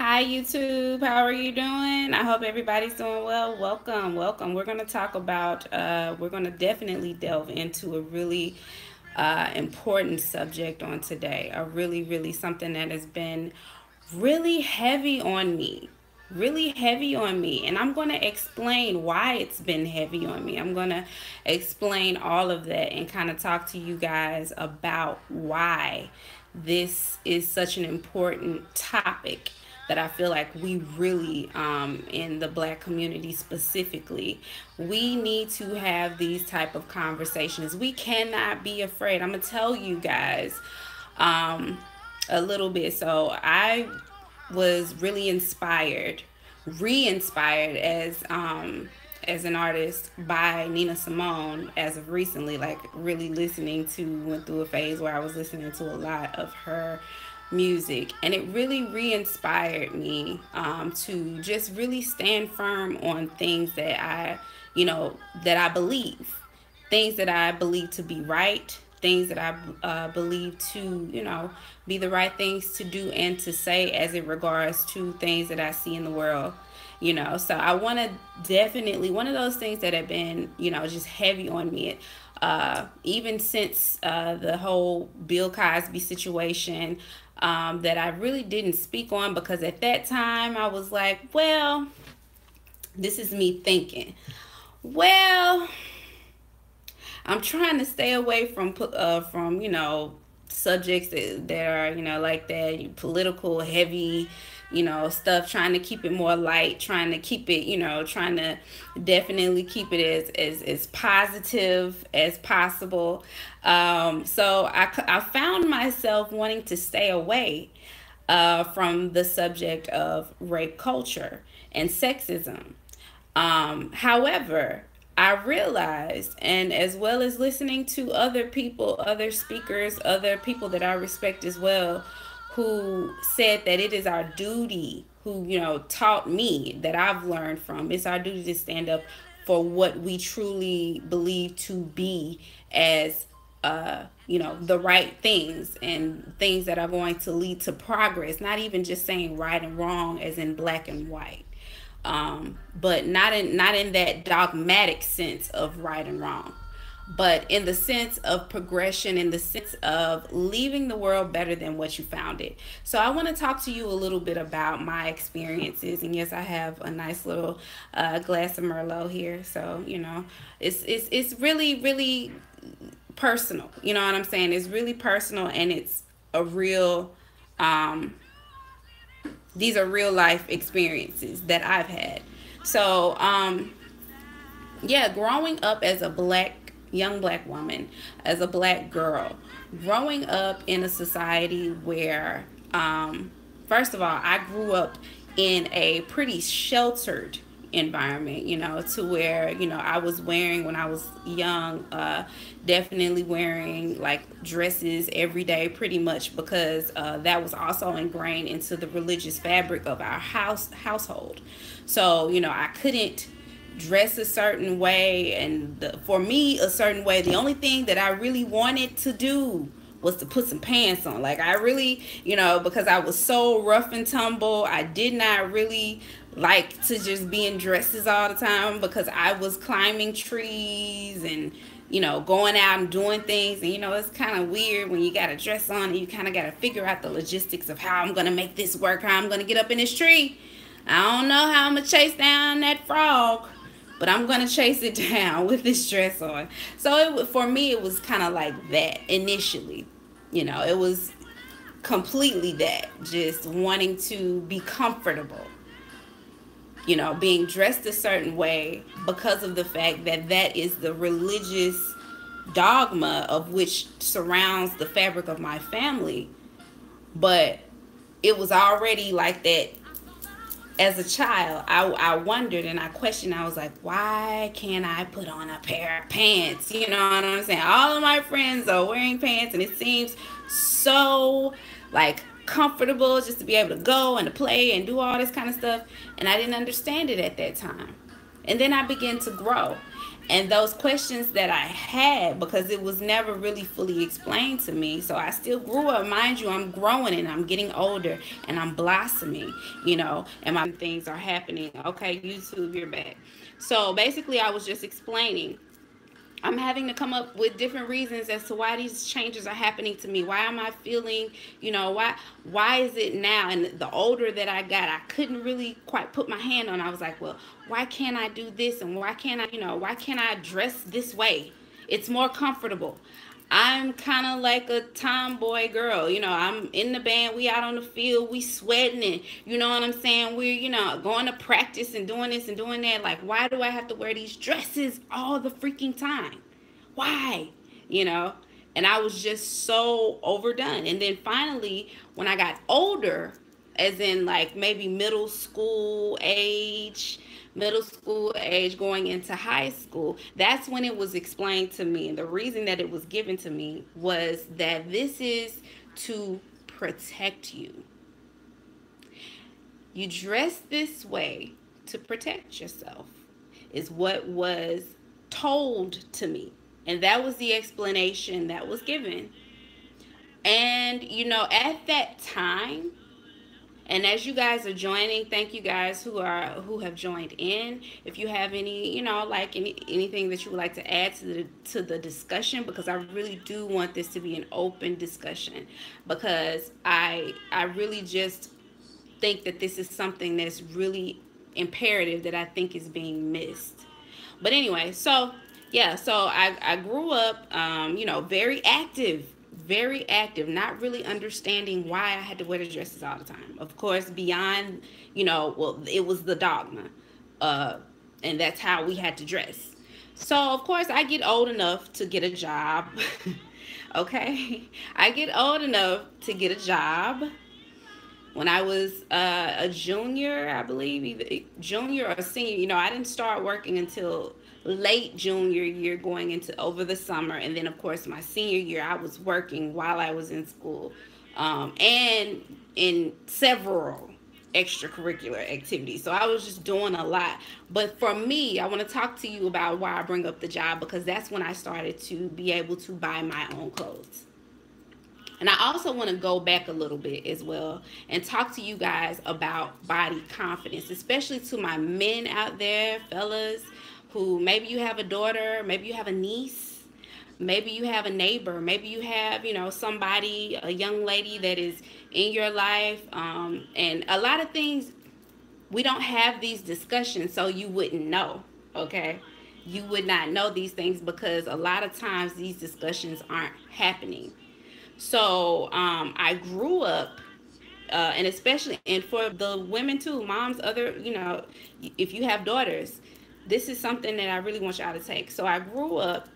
Hi YouTube, how are you doing? I hope everybody's doing well. Welcome. We're going to talk about, we're going to definitely delve into a really important subject on today. Really something that has been really heavy on me. Really heavy on me. And I'm going to explain why it's been heavy on me. I'm going to explain all of that and kind of talk to you guys about why this is such an important topic that I feel like we really, in the black community specifically, we need to have these type of conversations. We cannot be afraid. I'm gonna tell you guys um, a little bit. So I was really inspired, re-inspired as an artist by Nina Simone as of recently, like really listening to, went through a phase where I was listening to a lot of her music, and it really re-inspired me to just really stand firm on things that that I believe, things that I believe to be right, things that I believe to, be the right things to do and to say as it regards to things that I see in the world. So I want to definitely, one of those things that have been, just heavy on me, even since the whole Bill Cosby situation, that I really didn't speak on because at that time I was like, well, this is me thinking, well, I'm trying to stay away from subjects that are like that political heavy stuff, trying to keep it more light, trying to keep it trying to definitely keep it as positive as possible. So I found myself wanting to stay away from the subject of rape culture and sexism. However, I realized, and as well as listening to other people, other speakers, other people that I respect as well, who said that it is our duty, who, taught me that I've learned from, it's our duty to stand up for what we truly believe to be as the right things and things that are going to lead to progress, not even just saying right and wrong as in black and white, but not in that dogmatic sense of right and wrong, but in the sense of progression, in the sense of leaving the world better than what you found it. So I want to talk to you a little bit about my experiences, and yes, I have a nice little glass of Merlot here. So it's really personal. You know what I'm saying? It's really personal, and it's a real. These are real life experiences that I've had. So, yeah, growing up as a young black woman, as a black girl, growing up in a society where, first of all, I grew up in a pretty sheltered environment, to where, I was wearing, when I was young, definitely wearing like dresses every day pretty much, because that was also ingrained into the religious fabric of our household. So, I couldn't dress a certain way, and for me a certain way, the only thing that I really wanted to do was to put some pants on. Like I really, because I was so rough and tumble, I did not really like to just be in dresses all the time, because I was climbing trees and going out and doing things. And it's kind of weird when you got a dress on and you kind of got to figure out the logistics of how I'm going to make this work, how I'm going to get up in this tree. I don't know how I'm going to chase down that frog, but I'm gonna chase it down with this dress on. So for me, it was kind of like that initially. It was completely that, just wanting to be comfortable. Being dressed a certain way because of the fact that that is the religious dogma of which surrounds the fabric of my family. But it was already like that as a child. I wondered and I questioned. I was like, why can't I put on a pair of pants? You know what I'm saying? All of my friends are wearing pants, and it seems so like comfortable just to be able to go and to play and do all this kind of stuff. And I didn't understand it at that time. And then I began to grow. And those questions that I had, because it was never really fully explained to me. So I still grew up. Mind you, I'm growing and I'm getting older and I'm blossoming, and my things are happening. Okay, YouTube, you're back. So basically, I was just explaining. I'm having to come up with different reasons as to why these changes are happening to me. Why am I feeling, why is it now? And the older that I got, I couldn't really quite put my hand on. I was like, well, why can't I do this? And why can't I, why can't I dress this way? It's more comfortable. I'm kind of like a tomboy girl. I'm in the band. We out on the field. We sweating and, you know what I'm saying? We're, going to practice and doing this and doing that. Like, why do I have to wear these dresses all the freaking time? Why? You know? And I was just so overdone. And then finally, when I got older, as in like maybe middle school age going into high school, that's when it was explained to me. And the reason that it was given to me was that this is to protect you. You dress this way to protect yourself, is what was told to me. And that was the explanation that was given. And, at that time, and as you guys are joining, thank you guys who have joined in. If you have any, anything that you would like to add to the discussion, because I really do want this to be an open discussion, because I really just think that this is something that's really imperative that I think is being missed. But anyway, so yeah, so I grew up, very active, not really understanding why I had to wear the dresses all the time. Of course, beyond, well, it was the dogma, uh, and that's how we had to dress. So, of course, I get old enough to get a job. Okay, I get old enough to get a job. When I was a junior, I believe, either junior or senior, I didn't start working until late junior year, going into over the summer. And then, of course, my senior year, I was working while I was in school, and in several extracurricular activities. So I was just doing a lot. But for me, I want to talk to you about why I bring up the job, because that's when I started to be able to buy my own clothes. And I also want to go back a little bit as well and talk to you guys about body confidence, especially to my men out there, fellas, who maybe you have a daughter, maybe you have a niece, maybe you have a neighbor, maybe you have, somebody, a young lady that is in your life. And a lot of things, we don't have these discussions, so you wouldn't know, okay? You would not know these things because a lot of times these discussions aren't happening. So I grew up, and especially, and for the women too, moms, other, if you have daughters, this is something that I really want y'all to take. So I grew up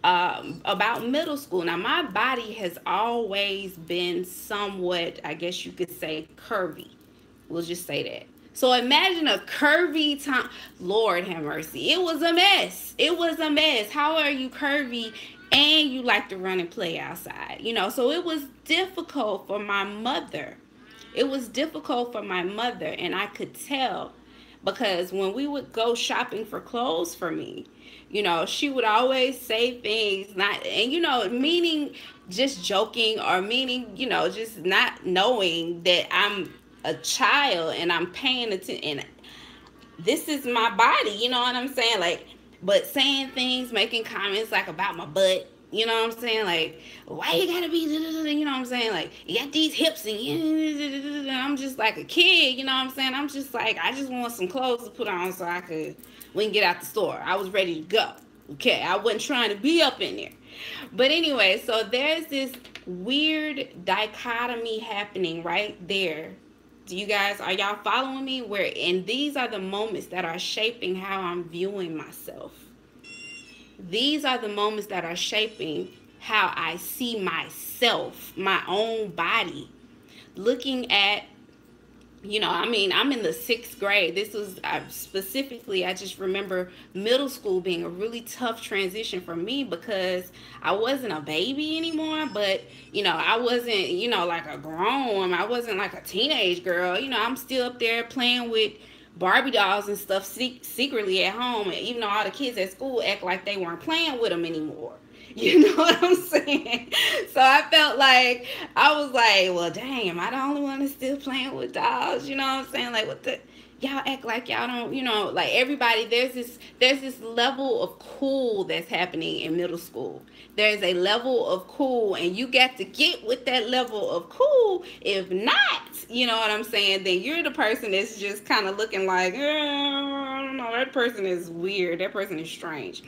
about middle school. Now, my body has always been somewhat, I guess you could say, curvy. We'll just say that. So imagine a curvy time. Lord have mercy. It was a mess. It was a mess. How are you curvy and you like to run and play outside? So it was difficult for my mother. It was difficult for my mother, and I could tell, because when we would go shopping for clothes for me, she would always say things, not, and meaning just joking, or meaning, just not knowing that I'm a child and I'm paying attention, and this is my body, you know what I'm saying? Like, but saying things, making comments like about my butt, you know what I'm saying? Like, why you gotta be, you know what I'm saying? Like, you got these hips, and I'm just like a kid, you know what I'm saying? I'm just like, I just want some clothes to put on so we can get out the store. I was ready to go. Okay, I wasn't trying to be up in there. But anyway, so there's this weird dichotomy happening right there. Do you guys, are y'all following me? And these are the moments that are shaping how I'm viewing myself. These are the moments that are shaping how I see myself, my own body. Looking at, I'm in the 6th grade. This was specifically, I just remember middle school being a really tough transition for me, because I wasn't a baby anymore, but, I wasn't, like a grown woman. I wasn't like a teenage girl. I'm still up there playing with Barbie dolls and stuff secretly at home, and even though all the kids at school act like they weren't playing with them anymore. You know what I'm saying? So I felt like I was like, well, dang, am I the only one that's still playing with dolls? You know what I'm saying? Like, what the y'all act like y'all don't, like everybody. There's this level of cool that's happening in middle school. There's a level of cool, and you got to get with that level of cool. If not, you know what I'm saying, then you're the person that's just kind of looking like, I don't know, that person is weird, that person is strange.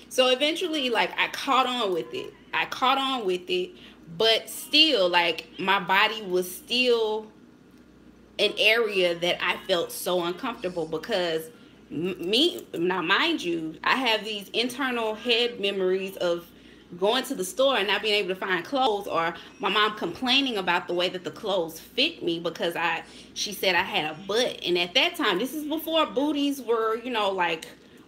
So eventually, like, I caught on with it. I caught on with it, but still, like, my body was still an area that I felt so uncomfortable because me, now mind you, I have these internal head memories of going to the store and not being able to find clothes, or my mom complaining about the way that the clothes fit me because she said I had a butt. And at that time, this is before booties were, like,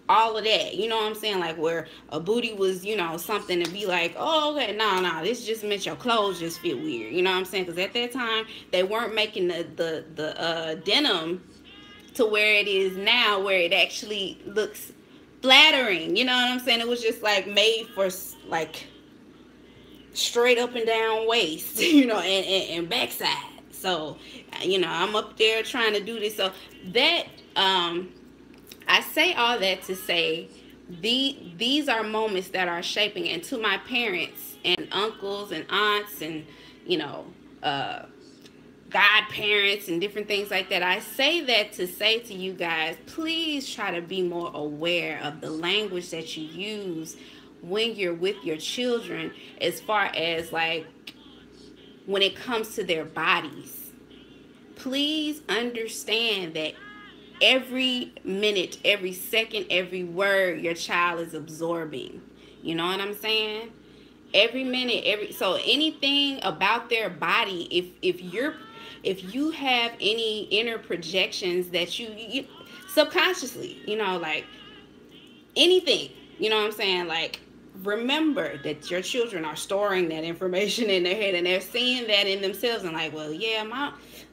all of that, you know what I'm saying, like, where a booty was, something to be like, oh, okay, no, this just meant your clothes just fit weird, you know what I'm saying, because at that time they weren't making the denim to where it is now, where it actually looks flattering, you know what I'm saying. It was just like made for like straight up and down waist, and backside. So, I'm up there trying to do this. So that, I say all that to say these are moments that are shaping. And to my parents and uncles and aunts and, uh, godparents and different things like that, I say that to say to you guys, please try to be more aware of the language that you use when you're with your children, as far as, like, when it comes to their bodies. Please understand that every minute, every second, every word your child is absorbing. You know what I'm saying? Every minute, so anything about their body, if you have any inner projections that you subconsciously, like anything, you know what I'm saying, like, remember that your children are storing that information in their head, and they're seeing that in themselves, and like, well, yeah,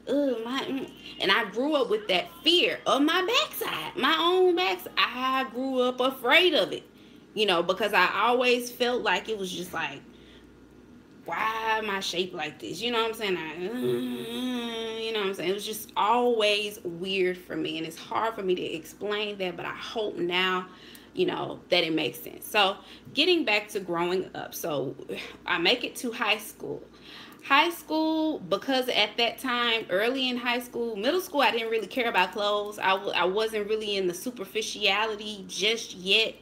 and I grew up with that fear of my backside, my own backside. I grew up afraid of it, because I always felt like it was just like, why am I shaped like this? You know what I'm saying? You know what I'm saying? It was just always weird for me, and it's hard for me to explain that, but I hope now, that it makes sense. So, getting back to growing up. So, I make it to high school. High school, because at that time, early in high school, middle school, I didn't really care about clothes. I wasn't really in the superficiality just yet.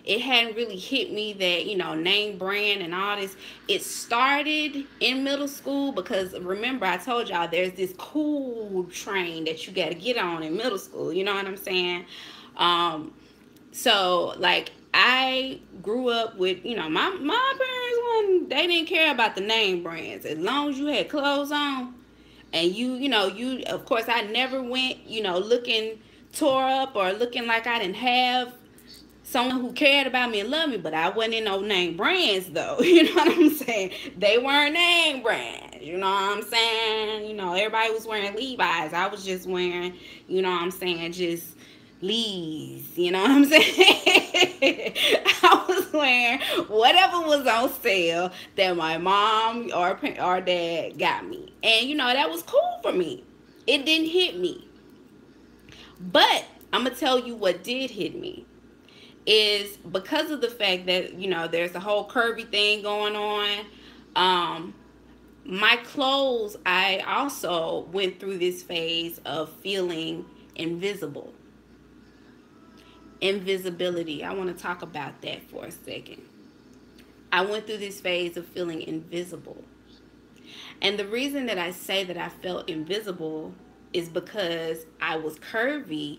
It hadn't really hit me that, name brand and all this. It started in middle school because, remember, I told y'all there's this cool train that you got to get on in middle school. You know what I'm saying? So, like, I grew up with, my parents, they didn't care about the name brands. As long as you had clothes on, and you, of course, I never went, looking tore up or looking like I didn't have someone who cared about me and loved me, but I wasn't in no name brands, though. You know what I'm saying? They weren't name brands. You know what I'm saying? Everybody was wearing Levi's. I was just wearing, just Lee's. You know what I'm saying? I was wearing whatever was on sale that my mom or dad got me. And, that was cool for me. It didn't hit me. But I'm going to tell you what did hit me. Is because of the fact that, there's a whole curvy thing going on. My clothes, I also went through this phase of feeling invisible. Invisibility. I want to talk about that for a second. I went through this phase of feeling invisible. And the reason that I say that I felt invisible is because I was curvy.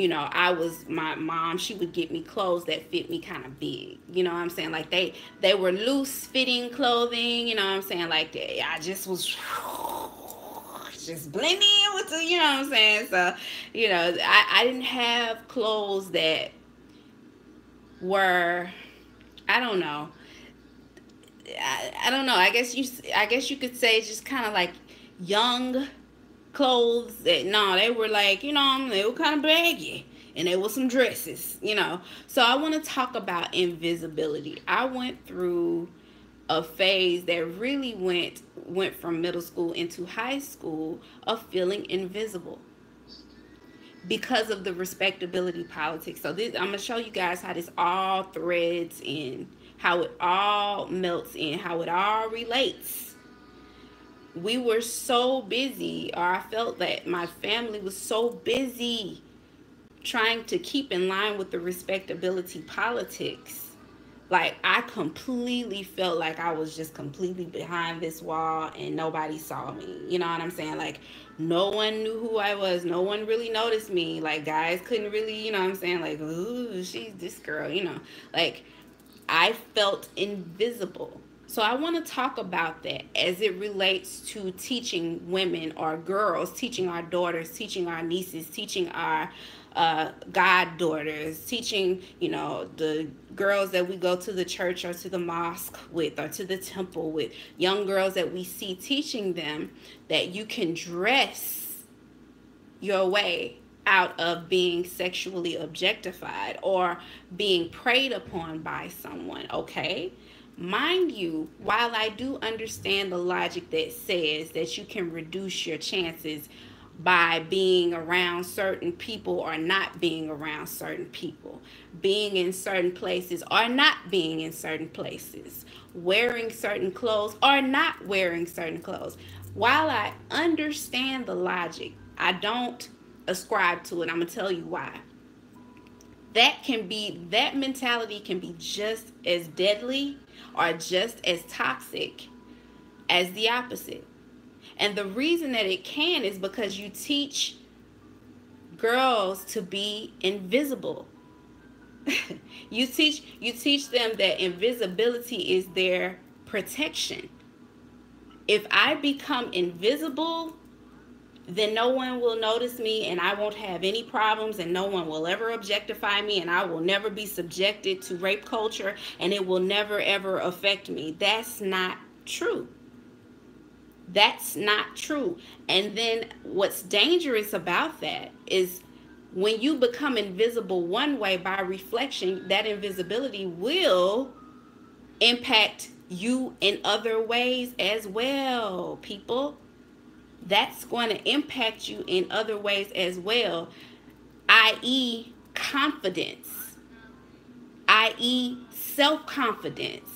My mom, she would get me clothes that fit me kind of big. You know what I'm saying? Like, they were loose fitting clothing. You know what I'm saying? Like, I just was just blending in with the, you know what I'm saying? So, I didn't have clothes that were, I don't know. I don't know. I guess you could say just kind of like young clothes that, no, they were like, they were kind of baggy, and there was some dresses. So I want to talk about invisibility. I went through a phase that really went from middle school into high school of feeling invisible because of the respectability politics. So I'm gonna show you guys how this all threads in, how it all melts in, how it all relates. We were so busy, or I felt that my family was so busy trying to keep in line with the respectability politics. Like, I completely felt like I was just completely behind this wall and nobody saw me. You know what I'm saying? Like, no one knew who I was. No one really noticed me. Like, guys couldn't really, you know what I'm saying? Like, ooh, she's this girl. Like, I felt invisible. So I want to talk about that as it relates to teaching women or girls, teaching our daughters, teaching our nieces, teaching our goddaughters, teaching, the girls that we go to the church or to the mosque with or to the temple with, young girls that we see, teaching them that you can dress your way out of being sexually objectified or being preyed upon by someone, okay? Mind you, while I do understand the logic that says that you can reduce your chances by being around certain people or not being around certain people, being in certain places or not being in certain places, wearing certain clothes or not wearing certain clothes. While I understand the logic, I don't ascribe to it. I'm going to tell you why. That mentality can be just as deadly or just as toxic as the opposite. And the reason that it can is because you teach girls to be invisible. you teach them that invisibility is their protection. If I become invisible, then no one will notice me and I won't have any problems and no one will ever objectify me and I will never be subjected to rape culture and it will never ever affect me. That's not true. That's not true. And then what's dangerous about that is when you become invisible one way by reflection, that invisibility will impact you in other ways as well, people. That's going to impact you in other ways as well, i.e. confidence, i.e. self-confidence.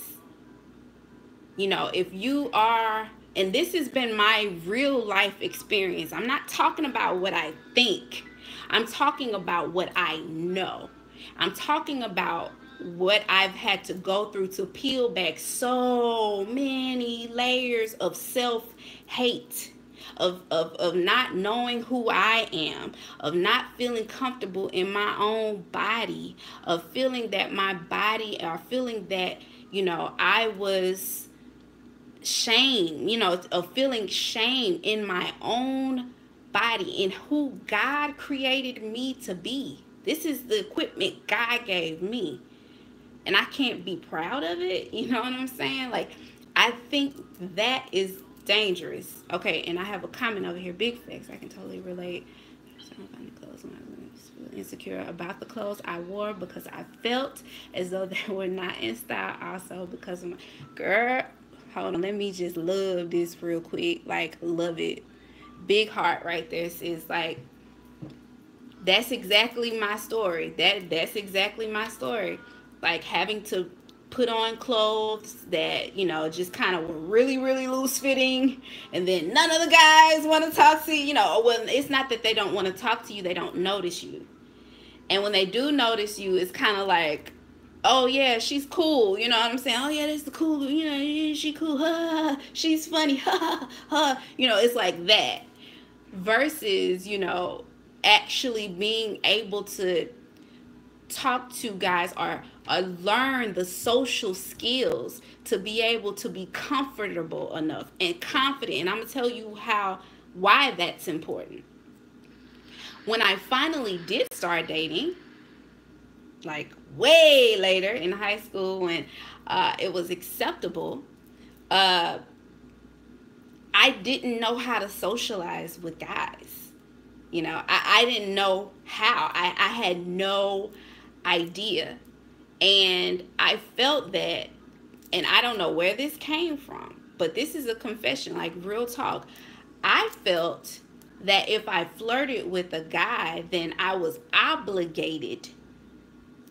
If you are, and this has been my real life experience, I'm not talking about what I think, I'm talking about what I know. I'm talking about what I've had to go through to peel back so many layers of self-hate, of not knowing who I am, of not feeling comfortable in my own body, of feeling that my body, or feeling that, I was shame, of feeling shame in my own body, in who God created me to be. This is the equipment God gave me. And I can't be proud of it. You know what I'm saying? Like, I think that is dangerous. Okay, and I have a comment over here. Big facts. I can totally relate. Clothes when I was insecure about the clothes I wore because I felt as though they were not in style. Also because of my girl. Hold on, let me just love this real quick. Like, love it. Big heart right there. Is like, that's exactly my story. That's exactly my story. Like, having to put on clothes that, just kind of were really, really loose fitting. And then none of the guys want to talk to you. Well, it's not that they don't want to talk to you. They don't notice you. And when they do notice you, it's kind of like, oh yeah, she's cool. You know what I'm saying? Oh yeah, that's the cool. She cool. Ha, she's funny. Ha, ha. It's like that. Versus, actually being able to talk to guys or learn the social skills to be able to be comfortable enough and confident. And I'm gonna tell you why that's important. When I finally did start dating, like way later in high school when it was acceptable, I didn't know how to socialize with guys. I didn't know how. I had no idea. And I felt that, and I don't know where this came from, but this is a confession, like real talk. I felt that if I flirted with a guy, then I was obligated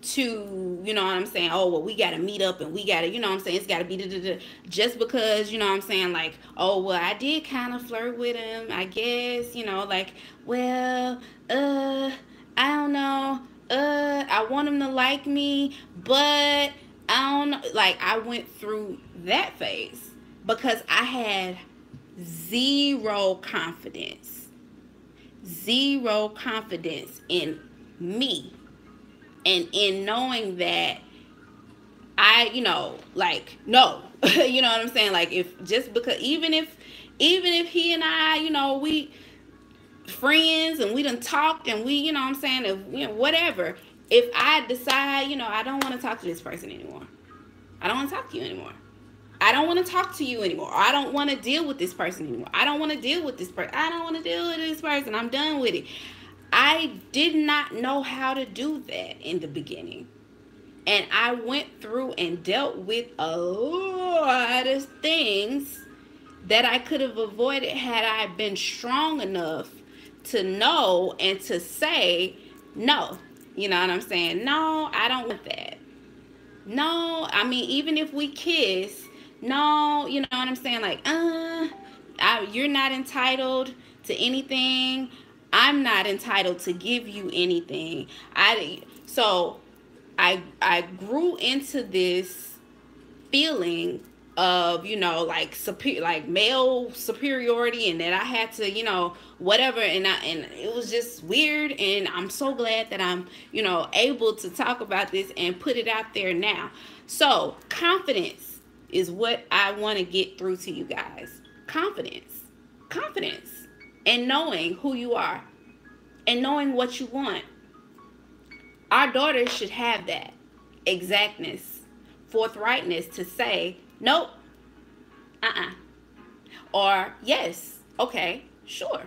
to, you know what I'm saying, oh, well, we got to meet up and we got to, you know what I'm saying, it's got to be just because, you know what I'm saying, like, oh, well, I did kind of flirt with him, I guess, like, well, I don't know, I want him to like me, but I don't know, like, I went through that phase because I had zero confidence, in me, and in knowing that like, no, you know what I'm saying? Like, if just because, even if he and I, we friends and we done talked and we, you know what I'm saying, if, whatever, if I decide, I don't want to talk to this person anymore. I don't want to talk to you anymore. I don't want to talk to you anymore. I don't want to deal with this person anymore. I don't want to deal with this person. I don't want to deal with this person. I'm done with it. I did not know how to do that in the beginning. And I went through and dealt with a lot of things that I could have avoided had I been strong enough to know and to say, no. You know what I'm saying? No, I don't want that. No, I mean, even if we kiss, no, you know what I'm saying? Like, you're not entitled to anything. I'm not entitled to give you anything. So I grew into this feeling of, like male superiority, and that I had to, whatever, and it was just weird. And I'm so glad that I'm, able to talk about this and put it out there now. So confidence is what I want to get through to you guys. Confidence and knowing who you are and knowing what you want. Our daughters should have that exactness, forthrightness to say, nope, or yes, okay, sure,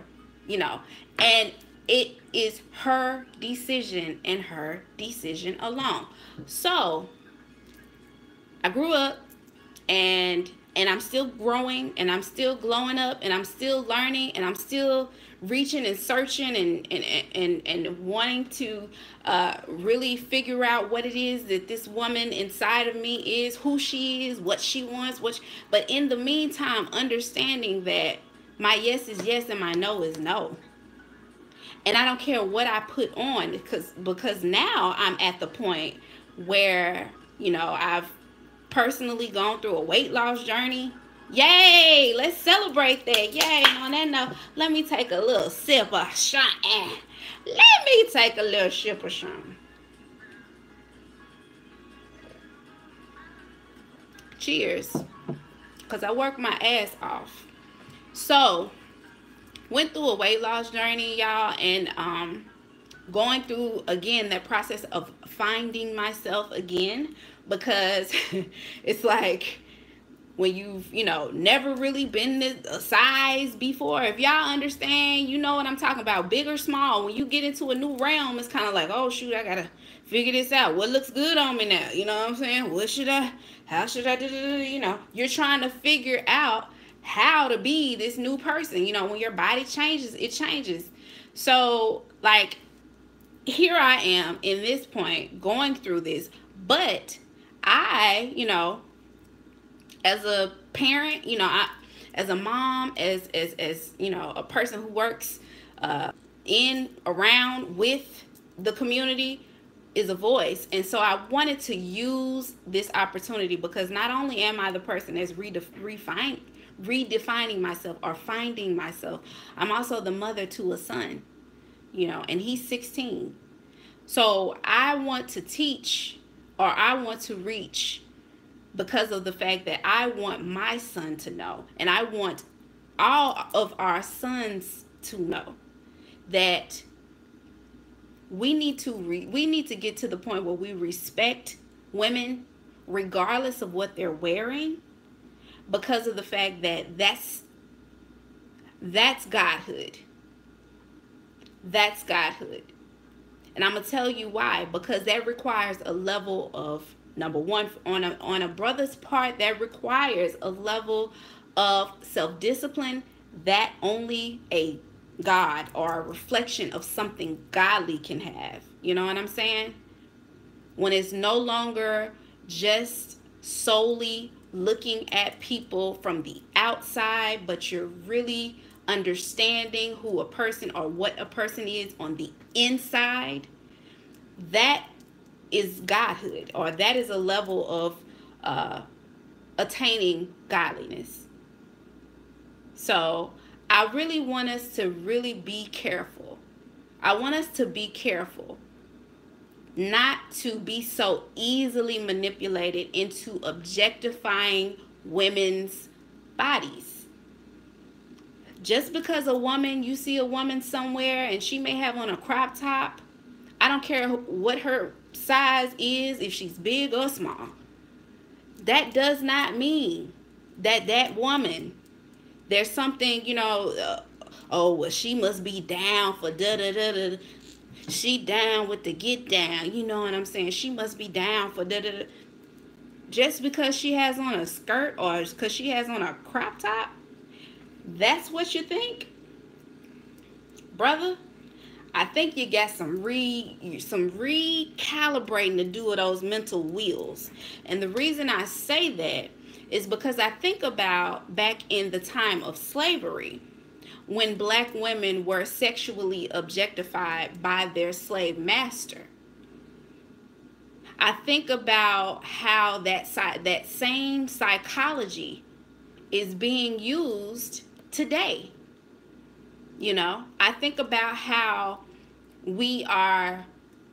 and it is her decision and her decision alone. So I grew up, and I'm still growing, and I'm still glowing up, and I'm still learning, and I'm still reaching and searching and wanting to really figure out what it is that this woman inside of me is, who she is, what she wants, but in the meantime, understanding that my yes is yes and my no is no. And I don't care what I put on, because now I'm at the point where, I've personally gone through a weight loss journey. Yay! Let's celebrate that. Yay! On that note, let me take a little sip of shot. Let me take a little sip of shot. Cheers. Because I work my ass off. So, went through a weight loss journey, y'all, and going through again that process of finding myself again, because it's like, when you've never really been this size before, if y'all understand, you know what I'm talking about, big or small, when you get into a new realm, it's kind of like, oh shoot, I gotta figure this out. What looks good on me now? You know what I'm saying? How should I do? You're trying to figure out how to be this new person. When your body changes, it changes. So like, here I am in this point going through this, but I, as a parent, as a mom, as a person who works in, around, with the community, is a voice. And so I wanted to use this opportunity, because not only am I the person that's redefining myself or finding myself, I'm also the mother to a son, and he's 16. So I want to teach, or I want to reach, because of the fact that I want my son to know, and I want all of our sons to know, that we need to get to the point where we respect women regardless of what they're wearing, because of the fact that that's That's godhood. That's godhood. And I'm gonna tell you why. Because that requires a level of, number one, on a brother's part, that requires a level of self-discipline that only a God or a reflection of something godly can have. You know what I'm saying? When it's no longer just solely looking at people from the outside, but you're really understanding who a person or what a person is on the inside, that is godhood, or that is a level of attaining godliness. So I really want us to really be careful. I want us to be careful not to be so easily manipulated into objectifying women's bodies. Just because you see a woman somewhere and she may have on a crop top, I don't care what her size is, if she's big or small. That does not mean that that woman, there's something, oh, well, she must be down for da-da-da-da. She down with the get down. You know what I'm saying? She must be down for da-da-da. Just because she has on a skirt or because she has on a crop top, that's what you think? Brother, I think you got some recalibrating to do with those mental wheels. And the reason I say that is because I think about back in the time of slavery, when black women were sexually objectified by their slave master. I think about how that same psychology is being used today. I think about how we are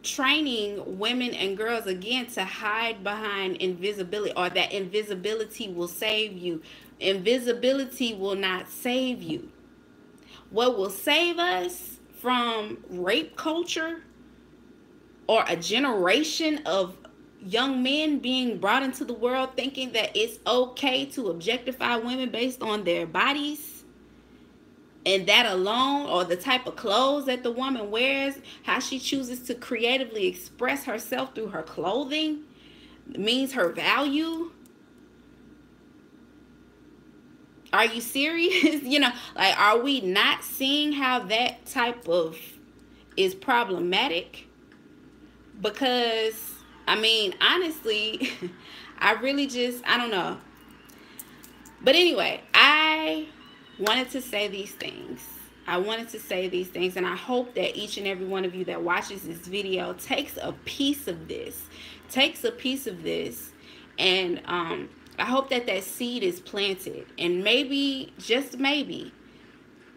training women and girls again to hide behind invisibility, or that invisibility will save you. Invisibility will not save you. What will save us from rape culture, or a generation of young men being brought into the world thinking that it's okay to objectify women based on their bodies, and that alone, or the type of clothes that the woman wears, how she chooses to creatively express herself through her clothing, means her value. Are you serious? Are we not seeing how that type of is problematic? Because, honestly, I don't know. But anyway, I wanted to say these things. And I hope that each and every one of you that watches this video takes a piece of this. And I hope that seed is planted. And maybe, just maybe,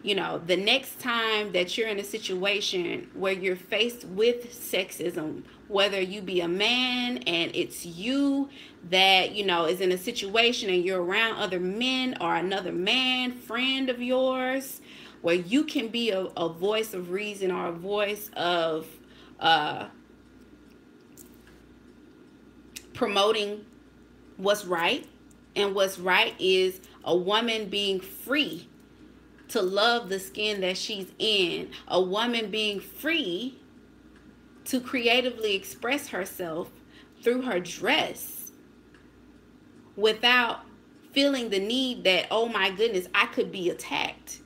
the next time that you're in a situation where you're faced with sexism, whether you be a man and it's you that, is in a situation and you're around other men, or another man, friend of yours, where you can be a voice of reason, or a voice of promoting what's right. And what's right is a woman being free to love the skin that she's in, a woman being free to creatively express herself through her dress without feeling the need that, oh my goodness, I could be attacked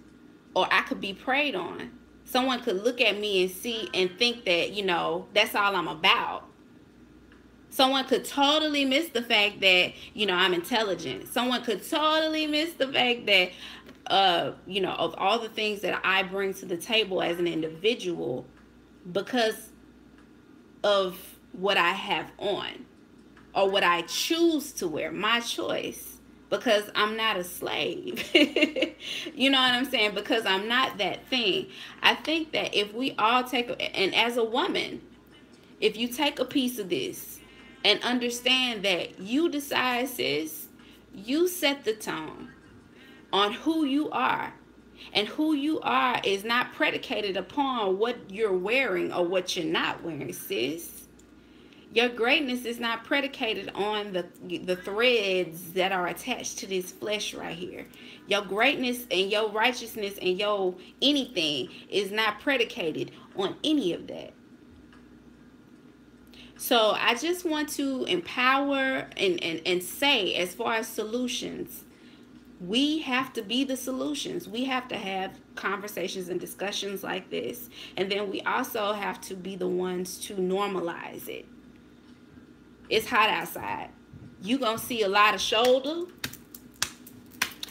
or I could be preyed on. Someone could look at me and see and think that, that's all I'm about. Someone could totally miss the fact that, I'm intelligent. Someone could totally miss the fact that, of all the things that I bring to the table as an individual because of what I have on, or what I choose to wear, my choice, because I'm not a slave. You know what I'm saying? Because I'm not that thing. I think that if we all and as a woman, if you take a piece of this, and understand that you decide, sis, you set the tone on who you are. And who you are is not predicated upon what you're wearing or what you're not wearing, sis. Your greatness is not predicated on the threads that are attached to this flesh right here. Your greatness and your righteousness and your anything is not predicated on any of that. So I just want to empower and say, as far as solutions, we have to be the solutions. We have to have conversations and discussions like this. And then we also have to be the ones to normalize it. It's hot outside. You gonna see a lot of shoulder.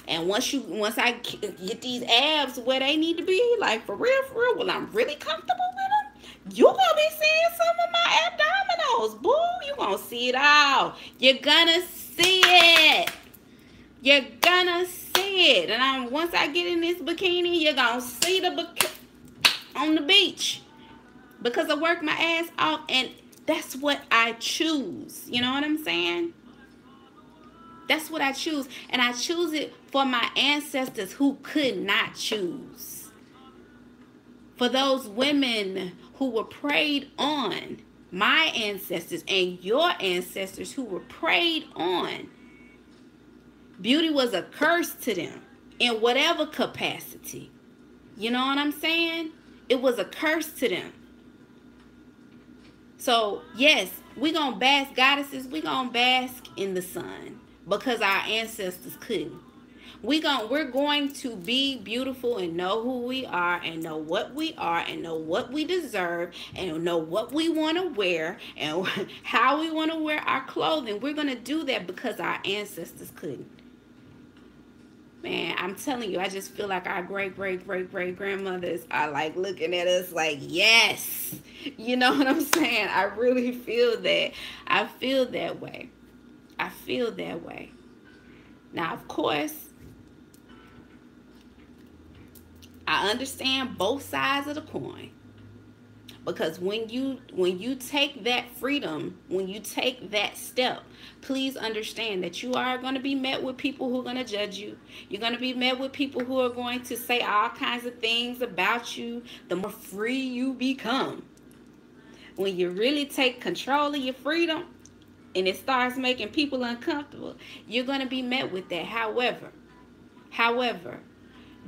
And once I get these abs where they need to be, like for real, well, I'm really comfortable with them, you gonna be seeing some of my abdominals, boo. You gonna see it all. You're gonna see it. You're gonna see it. And once I get in this bikini, you're gonna see the bikini on the beach. Because I work my ass off, and that's what I choose. You know what I'm saying? That's what I choose. And I choose it for my ancestors who could not choose. For those women who were preyed on, my ancestors and your ancestors who were preyed on. Beauty was a curse to them in whatever capacity. You know what I'm saying? It was a curse to them. So, yes, we're going to bask, goddesses, we're going to bask in the sun because our ancestors couldn't. We're going to be beautiful and know who we are and know what we are and know what we deserve and know what we want to wear and how we want to wear our clothing. We're going to do that because our ancestors couldn't. Man, I'm telling you, I just feel like our great-great-great-great-grandmothers are like looking at us like, yes. You know what I'm saying? I really feel that. I feel that way. I feel that way. Now, of course, I understand both sides of the coin. Because when you take that freedom, when you take that step, please understand that you are going to be met with people who are going to judge you. You're going to be met with people who are going to say all kinds of things about you. The more free you become, when you really take control of your freedom and it starts making people uncomfortable, you're going to be met with that. However,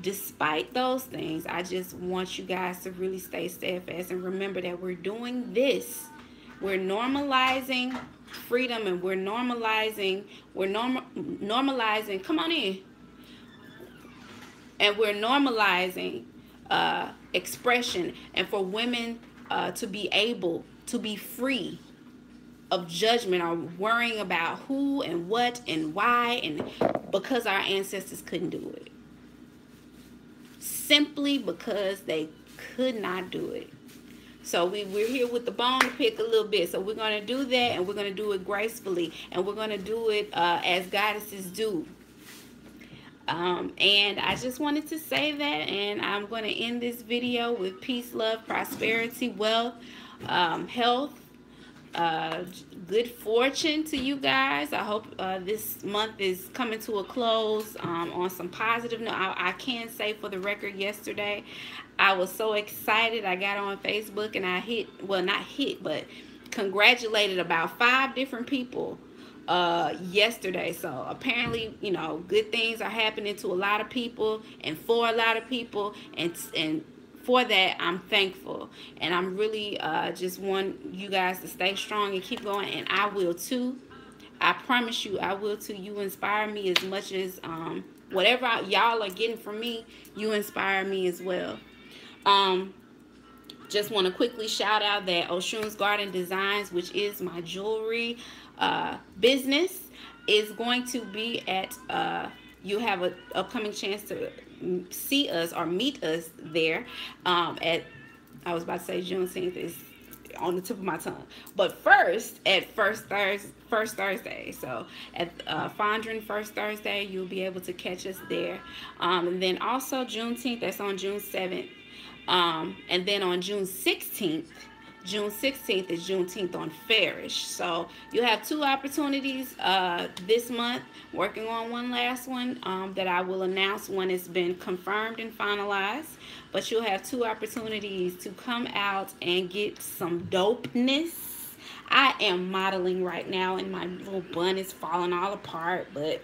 despite those things, I just want you guys to really stay steadfast and remember that we're doing this. We're normalizing freedom and we're normalizing, come on in. And we're normalizing expression and for women to be able to be free of judgment or worrying about who and what and why, and because our ancestors couldn't do it. Simply because they could not do it. So we're here with the bone to pick a little bit. So we're going to do that, and we're going to do it gracefully, and we're going to do it as goddesses do. And I just wanted to say that, and I'm going to end this video with peace, love, prosperity, wealth, health, good fortune to you guys. I hope this month is coming to a close on some positive note. I can say for the record, yesterday I was so excited. I got on Facebook and I but congratulated about 5 different people yesterday. So apparently, you know, good things are happening to a lot of people and for a lot of people, and for that I'm thankful, and I'm really just want you guys to stay strong and keep going, and I will too. I promise you I will too. You inspire me as much as whatever y'all are getting from me, you inspire me as well. Just want to quickly shout out that Oshun's Garden Designs, which is my jewelry business, is going to be at you have an upcoming chance to see us or meet us there at, I was about to say Juneteenth is on the tip of my tongue, but first at First Thursday. So at Fondren First Thursday, you'll be able to catch us there. And then also Juneteenth, that's on June 7th. And then on June 16th is Juneteenth on Farish. So you have 2 opportunities this month, working on one last one that I will announce when it's been confirmed and finalized. But you'll have 2 opportunities to come out and get some dopeness I am modeling right now, and my little bun is falling all apart, but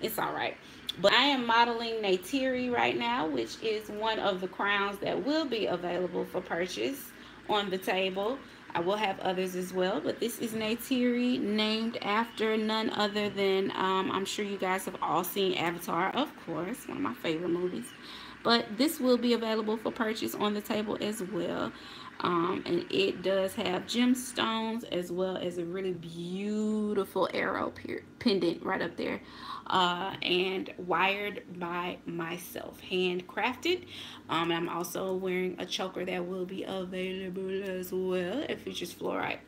it's all right. But I am modeling Neytiri right now, which is one of the crowns that will be available for purchase on the table. I will have others as well, but this is Neytiri, named after none other than, I'm sure you guys have all seen Avatar, of course, one of my favorite movies. But this will be available for purchase on the table as well. And it does have gemstones as well as a really beautiful arrow pendant right up there, and wired by myself, handcrafted. And I'm also wearing a choker that will be available as well. It features fluorite.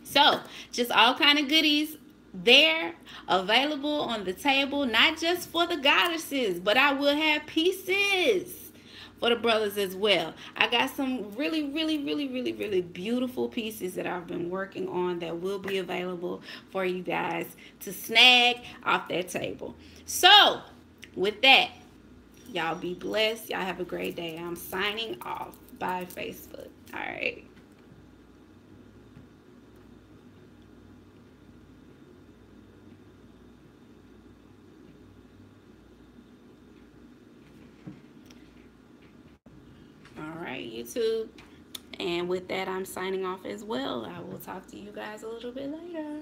So just all kind of goodies there available on the table, not just for the goddesses, but I will have pieces for the brothers as well. I got some really beautiful pieces that I've been working on that will be available for you guys to snag off that table. So with that, y'all be blessed. Y'all have a great day. I'm signing off. Bye, Facebook. All right. All right, YouTube. And with that, I'm signing off as well. I will talk to you guys a little bit later.